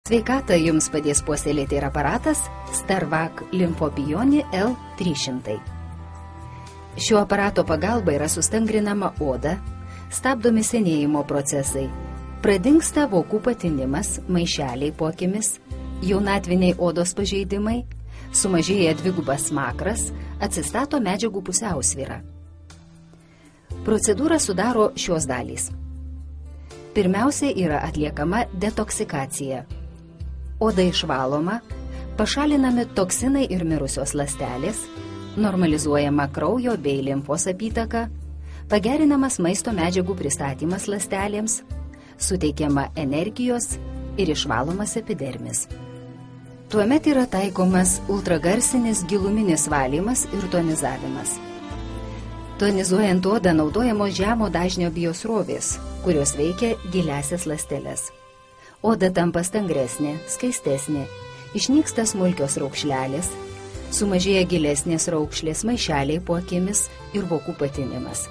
Sveikatą jums padės puoselėti ir aparatas Starvac Lymphopionį L300. Šiuo aparato pagalba yra sustangrinama oda, stabdomi senėjimo procesai, pradingsta vokų patinimas, maišeliai po akimis, jaunatviniai odos pažeidimai, sumažėja dvigubas smakras, atsistato medžiagų pusiausvyra. Procedūrą sudaro šios dalys. Pirmiausia yra atliekama detoksikacija. Oda išvaloma, pašalinami toksinai ir mirusios ląstelės, normalizuojama kraujo bei limfos apytaka, pagerinamas maisto medžiagų pristatymas ląstelėms, suteikiama energijos ir išvalomas epidermis. Tuomet yra taikomas ultragarsinis giluminis valymas ir tonizavimas. Tonizuojant odą naudojamos žemo dažnio biosrovės, kurios veikia giliasias ląsteles. Oda tampa stangresnė, skaistesnė, išnyksta smulkios raukšlelės, sumažėja gilesnės raukšlės, maišeliai po akimis ir vokų patinimas.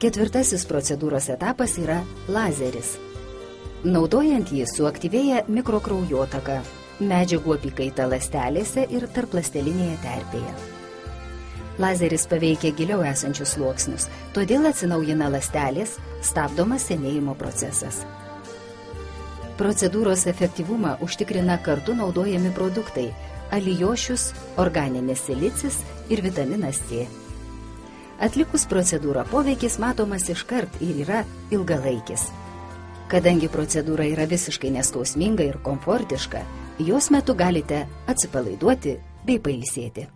Ketvirtasis procedūros etapas yra lazeris. Naudojant jį suaktyvėja mikrokraujotaka, medžiagų apykaita ląstelėse ir tarpląstelinėje terpėje. Lazeris paveikia giliau esančius sluoksnius, todėl atsinaujina ląstelės, stabdomas senėjimo procesas. Procedūros efektyvumą užtikrina kartu naudojami produktai – alijošius, organinis silicis ir vitaminas C. Atlikus procedūrą poveikis matomas iškart ir yra ilgalaikis. Kadangi procedūra yra visiškai neskausminga ir komfortiška, jos metu galite atsipalaiduoti bei pailsėti.